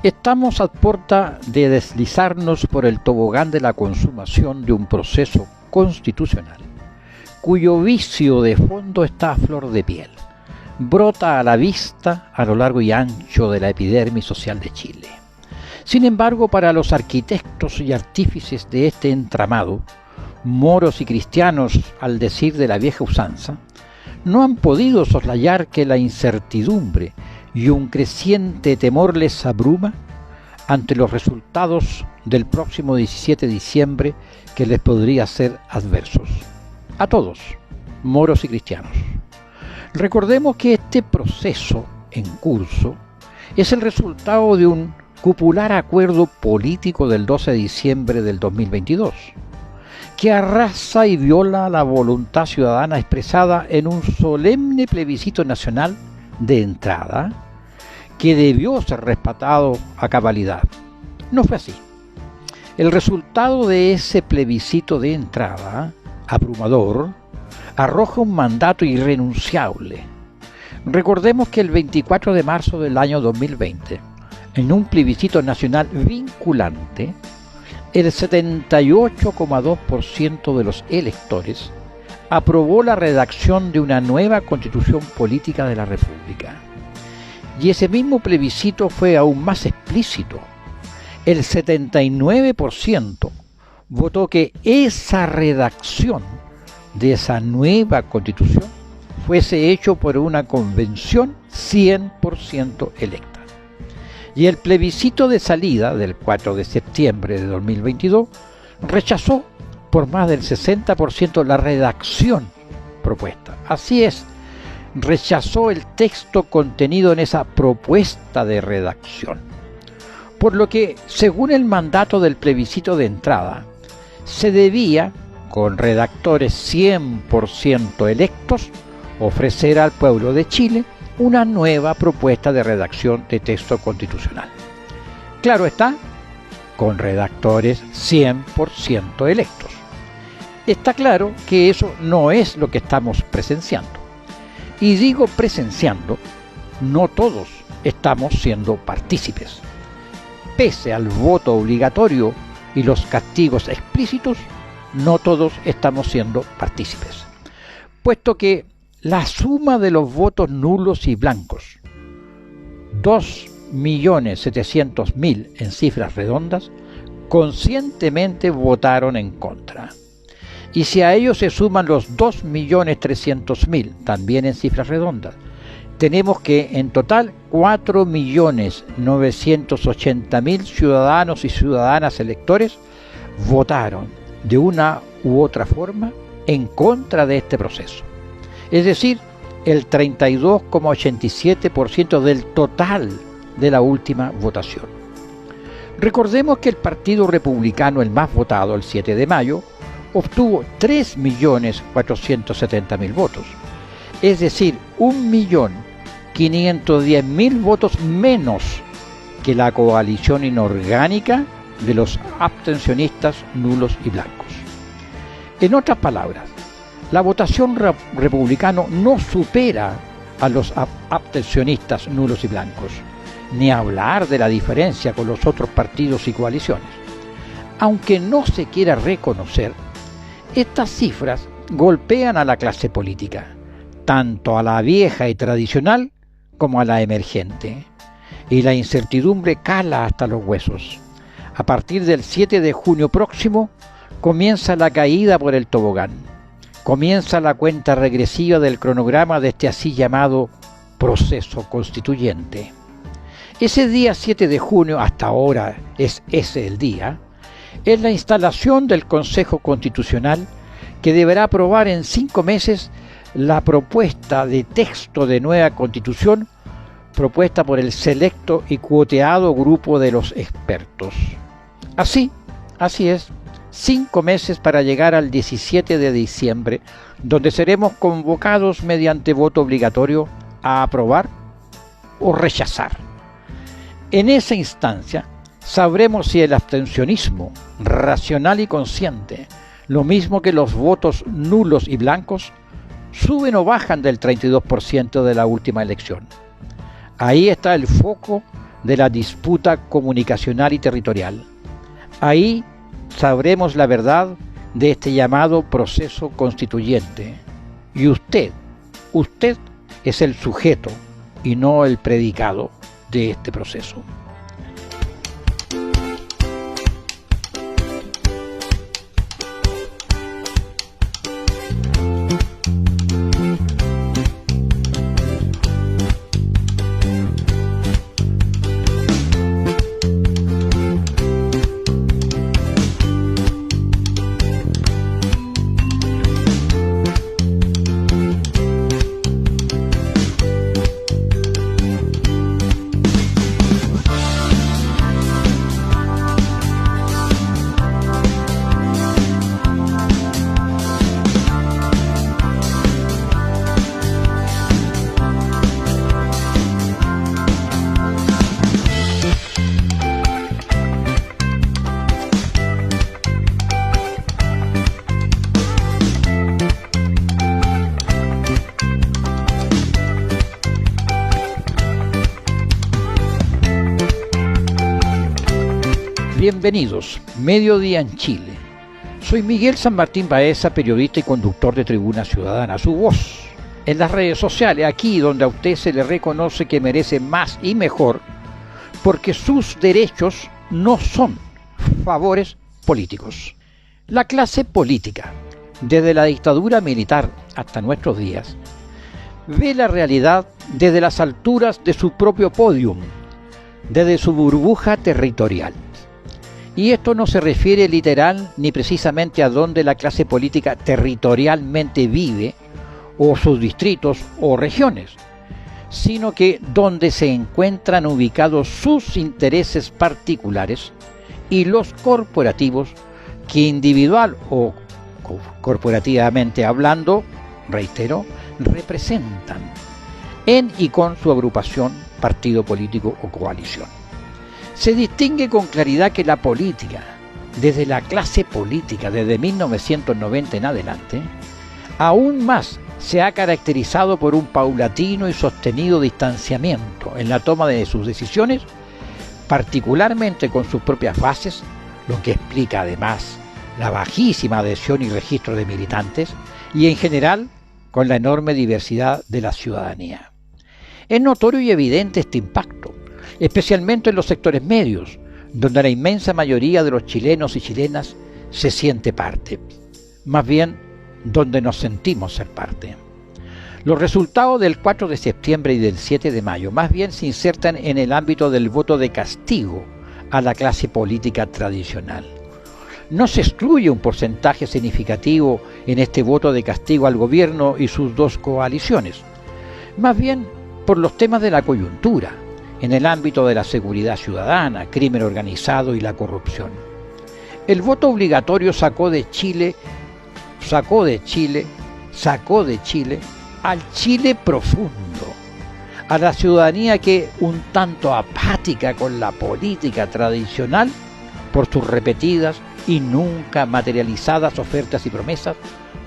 Estamos a puerta de deslizarnos por el tobogán de la consumación de un proceso constitucional, cuyo vicio de fondo está a flor de piel, brota a la vista a lo largo y ancho de la epidermis social de Chile. Sin embargo, para los arquitectos y artífices de este entramado, moros y cristianos, al decir de la vieja usanza, no han podido soslayar que la incertidumbre y un creciente temor les abruma ante los resultados del próximo 17 de diciembre que les podría ser adversos. A todos, moros y cristianos. Recordemos que este proceso en curso es el resultado de un cupular acuerdo político del 12 de diciembre del 2022, que arrasa y viola la voluntad ciudadana expresada en un solemne plebiscito nacional de entrada, que debió ser respetado a cabalidad. No fue así. El resultado de ese plebiscito de entrada, abrumador, arroja un mandato irrenunciable. Recordemos que el 24 de marzo del año 2020, en un plebiscito nacional vinculante, el 78,2% de los electores aprobó la redacción de una nueva Constitución Política de la República. Y ese mismo plebiscito fue aún más explícito. El 79% votó que esa redacción de esa nueva Constitución fuese hecho por una convención 100% electa. Y el plebiscito de salida del 4 de septiembre de 2022 rechazó por más del 60% la redacción propuesta. Así es, rechazó el texto contenido en esa propuesta de redacción. Por lo que, según el mandato del plebiscito de entrada, se debía, con redactores 100% electos, ofrecer al pueblo de Chile una nueva propuesta de redacción de texto constitucional. Claro está, con redactores 100% electos. Está claro que eso no es lo que estamos presenciando. Y digo presenciando, no todos estamos siendo partícipes. Pese al voto obligatorio y los castigos explícitos, no todos estamos siendo partícipes. Puesto que la suma de los votos nulos y blancos, 2.700.000 en cifras redondas, conscientemente votaron en contra. Y si a ellos se suman los 2.300.000, también en cifras redondas, tenemos que en total 4.980.000 ciudadanos y ciudadanas electores votaron de una u otra forma en contra de este proceso. Es decir, el 32,87% del total de la última votación. Recordemos que el Partido Republicano, el más votado el 7 de mayo, obtuvo 3.470.000 votos, es decir, 1.510.000 votos menos que la coalición inorgánica de los abstencionistas nulos y blancos. En otras palabras, la votación republicana no supera a los abstencionistas nulos y blancos, ni hablar de la diferencia con los otros partidos y coaliciones. Aunque no se quiera reconocer, estas cifras golpean a la clase política, tanto a la vieja y tradicional como a la emergente, y la incertidumbre cala hasta los huesos. A partir del 7 de junio próximo comienza la caída por el tobogán, comienza la cuenta regresiva del cronograma de este así llamado proceso constituyente. Ese día 7 de junio, hasta ahora es ese el día, es la instalación del Consejo Constitucional que deberá aprobar en 5 meses la propuesta de texto de nueva Constitución propuesta por el selecto y cuoteado grupo de los expertos. Así es, 5 meses para llegar al 17 de diciembre, donde seremos convocados mediante voto obligatorio a aprobar o rechazar. En esa instancia sabremos si el abstencionismo racional y consciente, lo mismo que los votos nulos y blancos, suben o bajan del 32% de la última elección. Ahí está el foco de la disputa comunicacional y territorial. Ahí sabremos la verdad de este llamado proceso constituyente. Y usted es el sujeto y no el predicado de este proceso. Bienvenidos, Mediodía en Chile. Soy Miguel San Martín Baeza, periodista y conductor de Tribuna Ciudadana, su voz en las redes sociales, aquí donde a usted se le reconoce que merece más y mejor, porque sus derechos no son favores políticos. La clase política, desde la dictadura militar hasta nuestros días, ve la realidad desde las alturas de su propio podium, desde su burbuja territorial. Y esto no se refiere literal ni precisamente a dónde la clase política territorialmente vive, o sus distritos o regiones, sino que donde se encuentran ubicados sus intereses particulares y los corporativos que individual o corporativamente hablando, reitero, representan en y con su agrupación, partido político o coalición. Se distingue con claridad que la política, desde la clase política, desde 1990 en adelante, aún más se ha caracterizado por un paulatino y sostenido distanciamiento en la toma de sus decisiones, particularmente con sus propias bases, lo que explica además la bajísima adhesión y registro de militantes, y en general con la enorme diversidad de la ciudadanía. Es notorio y evidente este impacto, especialmente en los sectores medios, donde la inmensa mayoría de los chilenos y chilenas se siente parte, más bien donde nos sentimos ser parte. Los resultados del 4 de septiembre y del 7 de mayo más bien se insertan en el ámbito del voto de castigo a la clase política tradicional. No se excluye un porcentaje significativo en este voto de castigo al gobierno y sus dos coaliciones, más bien por los temas de la coyuntura, en el ámbito de la seguridad ciudadana, crimen organizado y la corrupción. El voto obligatorio sacó de Chile al Chile profundo, a la ciudadanía que, un tanto apática con la política tradicional, por sus repetidas y nunca materializadas ofertas y promesas,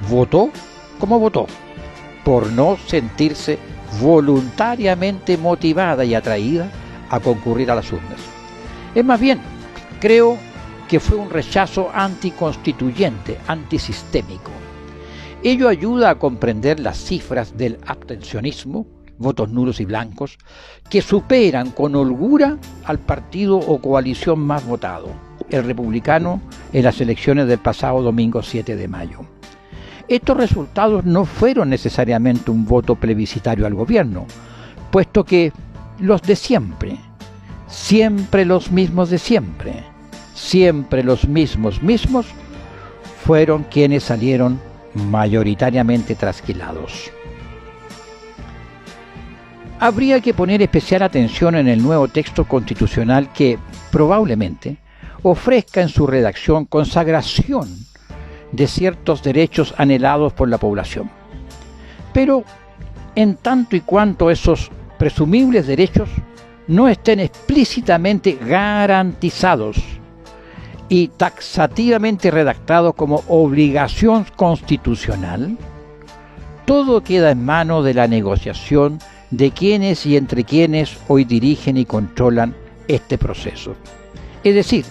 votó como votó, por no sentirse voluntariamente motivada y atraída a concurrir a las urnas. Es más bien, creo que fue un rechazo anticonstituyente, antisistémico. Ello ayuda a comprender las cifras del abstencionismo, votos nulos y blancos, que superan con holgura al partido o coalición más votado, el republicano, en las elecciones del pasado domingo 7 de mayo. Estos resultados no fueron necesariamente un voto plebiscitario al gobierno, puesto que los de siempre, siempre los mismos de siempre, siempre los mismos, fueron quienes salieron mayoritariamente trasquilados. Habría que poner especial atención en el nuevo texto constitucional que, probablemente, ofrezca en su redacción consagración de ciertos derechos anhelados por la población. Pero, en tanto y cuanto esos presumibles derechos no estén explícitamente garantizados y taxativamente redactados como obligación constitucional, todo queda en manos de la negociación de quienes y entre quienes hoy dirigen y controlan este proceso, es decir,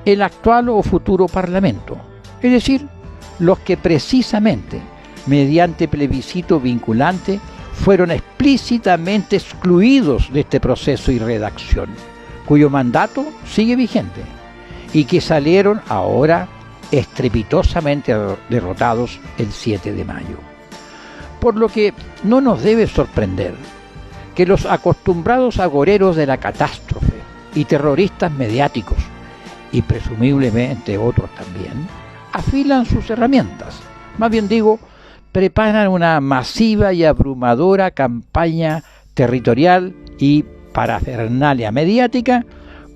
el actual o futuro Parlamento, es decir, los que precisamente, mediante plebiscito vinculante, fueron explícitamente excluidos de este proceso y redacción, cuyo mandato sigue vigente, y que salieron ahora estrepitosamente derrotados el 7 de mayo. Por lo que no nos debe sorprender que los acostumbrados agoreros de la catástrofe y terroristas mediáticos, y presumiblemente otros también, afilan sus herramientas, más bien digo, preparan una masiva y abrumadora campaña territorial y parafernalia mediática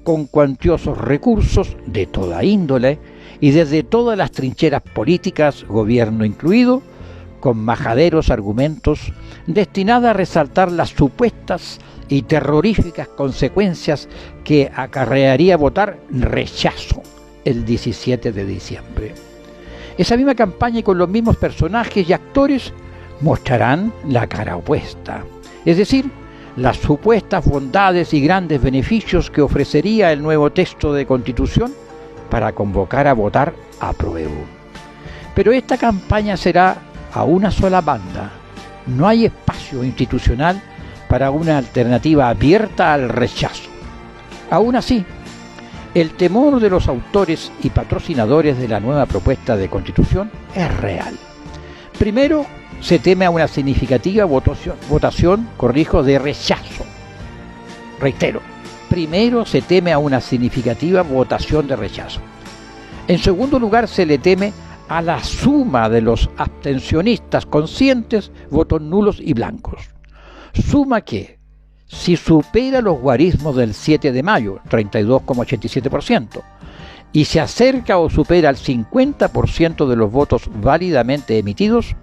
con cuantiosos recursos de toda índole y desde todas las trincheras políticas, gobierno incluido, con majaderos argumentos destinada a resaltar las supuestas y terroríficas consecuencias que acarrearía votar rechazo el 17 de diciembre. Esa misma campaña y con los mismos personajes y actores mostrarán la cara opuesta, es decir, las supuestas bondades y grandes beneficios que ofrecería el nuevo texto de Constitución para convocar a votar apruebo. Pero esta campaña será a una sola banda. No hay espacio institucional para una alternativa abierta al rechazo. Aún así, el temor de los autores y patrocinadores de la nueva propuesta de Constitución es real. Primero, se teme a una significativa votación, de rechazo. Reitero, primero se teme a una significativa votación de rechazo. En segundo lugar, se le teme a la suma de los abstencionistas conscientes, votos nulos y blancos. Suma que, si supera los guarismos del 7 de mayo, 32,87%, y se acerca o supera el 50% de los votos válidamente emitidos,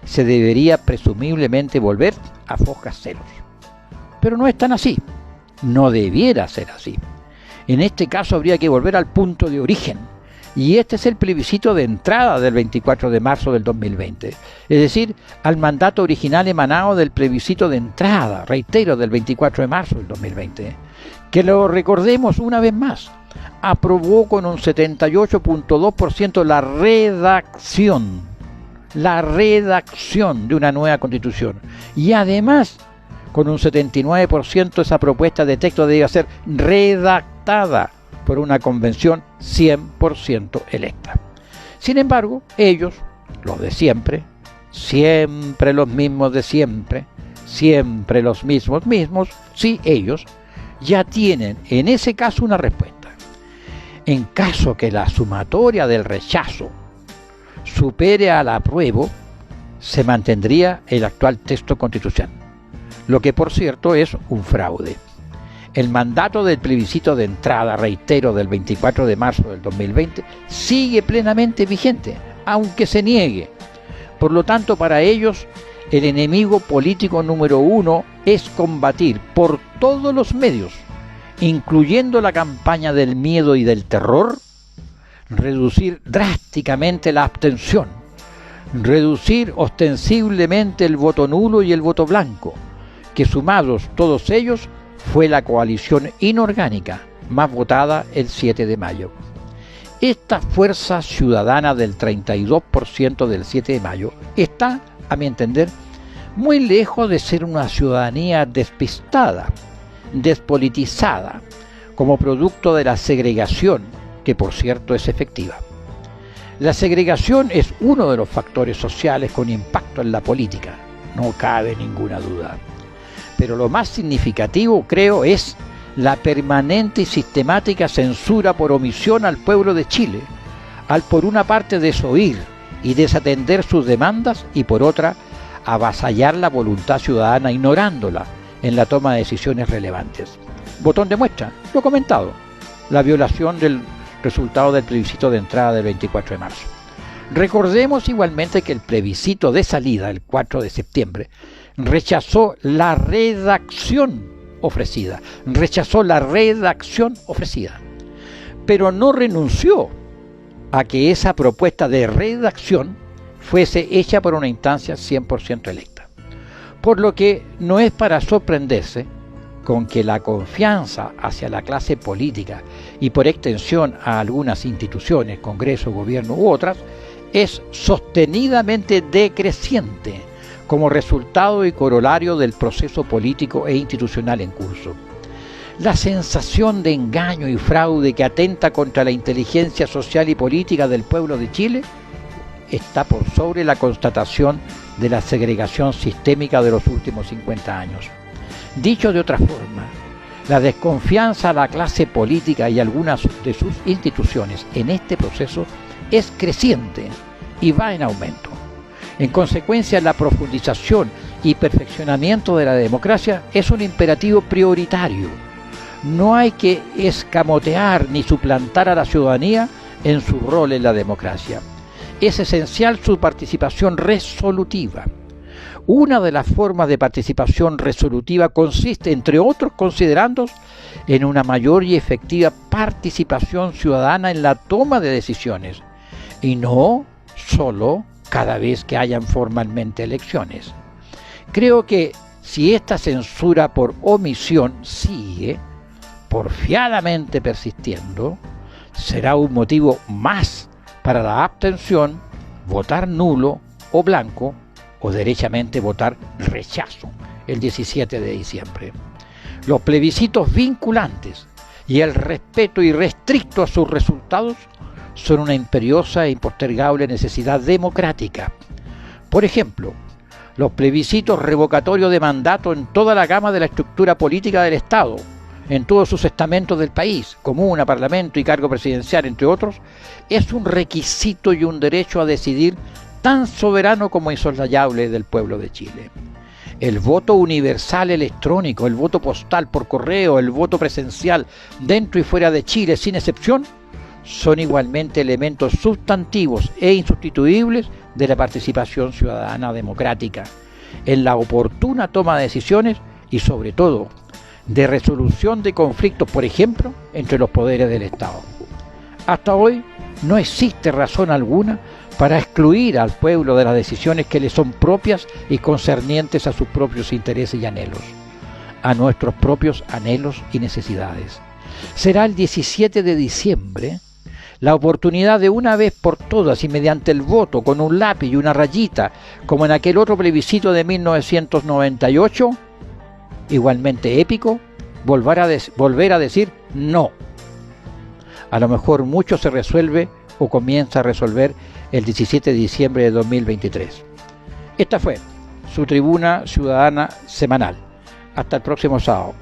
se debería presumiblemente volver a fojas ceros. Pero no es tan así, no debiera ser así. En este caso habría que volver al punto de origen, y este es el plebiscito de entrada del 24 de marzo del 2020, es decir, al mandato original emanado del plebiscito de entrada, reitero, del 24 de marzo del 2020, que lo recordemos una vez más, aprobó con un 78,2% la redacción de una nueva Constitución, y además con un 79% esa propuesta de texto debe ser redactada por una convención 100% electa. Sin embargo, ellos, los de siempre los mismos de siempre, siempre los mismos, sí, ellos ya tienen en ese caso una respuesta. En caso que la sumatoria del rechazo supere al apruebo, se mantendría el actual texto constitucional, lo que por cierto es un fraude. El mandato del plebiscito de entrada, reitero, del 24 de marzo del 2020, sigue plenamente vigente, aunque se niegue. Por lo tanto, para ellos, el enemigo político número uno es combatir por todos los medios, incluyendo la campaña del miedo y del terror, reducir drásticamente la abstención, reducir ostensiblemente el voto nulo y el voto blanco, que sumados todos ellos fue la coalición inorgánica más votada el 7 de mayo. Esta fuerza ciudadana del 32% del 7 de mayo está, a mi entender, muy lejos de ser una ciudadanía despistada, despolitizada, como producto de la segregación, que por cierto es efectiva. La segregación es uno de los factores sociales con impacto en la política, no cabe ninguna duda. Pero lo más significativo, creo, es la permanente y sistemática censura por omisión al pueblo de Chile, al por una parte desoír y desatender sus demandas y por otra avasallar la voluntad ciudadana ignorándola en la toma de decisiones relevantes. Botón de muestra, lo he comentado, la violación del resultado del plebiscito de entrada del 24 de marzo. Recordemos igualmente que el plebiscito de salida, el 4 de septiembre, rechazó la redacción ofrecida, pero no renunció a que esa propuesta de redacción fuese hecha por una instancia 100% electa. Por lo que no es para sorprenderse, con que la confianza hacia la clase política y por extensión a algunas instituciones, Congreso, Gobierno u otras, es sostenidamente decreciente como resultado y corolario del proceso político e institucional en curso. La sensación de engaño y fraude que atenta contra la inteligencia social y política del pueblo de Chile está por sobre la constatación de la segregación sistémica de los últimos 50 años. Dicho de otra forma, la desconfianza a la clase política y algunas de sus instituciones en este proceso es creciente y va en aumento. En consecuencia, la profundización y perfeccionamiento de la democracia es un imperativo prioritario. No hay que escamotear ni suplantar a la ciudadanía en su rol en la democracia. Es esencial su participación resolutiva. Una de las formas de participación resolutiva consiste, entre otros considerandos, en una mayor y efectiva participación ciudadana en la toma de decisiones, y no solo cada vez que hayan formalmente elecciones. Creo que si esta censura por omisión sigue porfiadamente persistiendo, será un motivo más para la abstención, votar nulo o blanco, o derechamente votar rechazo el 17 de diciembre. Los plebiscitos vinculantes y el respeto irrestricto a sus resultados son una imperiosa e impostergable necesidad democrática. Por ejemplo, los plebiscitos revocatorios de mandato en toda la gama de la estructura política del Estado, en todos sus estamentos del país, comuna, parlamento y cargo presidencial, entre otros, es un requisito y un derecho a decidir tan soberano como insoslayable del pueblo de Chile. El voto universal electrónico, el voto postal por correo, el voto presencial dentro y fuera de Chile, sin excepción, son igualmente elementos sustantivos e insustituibles de la participación ciudadana democrática, en la oportuna toma de decisiones y, sobre todo, de resolución de conflictos, por ejemplo, entre los poderes del Estado. Hasta hoy no existe razón alguna para excluir al pueblo de las decisiones que le son propias y concernientes a sus propios intereses y anhelos, a nuestros propios anhelos y necesidades. Será el 17 de diciembre la oportunidad de una vez por todas y mediante el voto con un lápiz y una rayita, como en aquel otro plebiscito de 1998, igualmente épico, volver a decir no. A lo mejor mucho se resuelve o comienza a resolver el 17 de diciembre de 2023. Esta fue su Tribuna Ciudadana Semanal. Hasta el próximo sábado.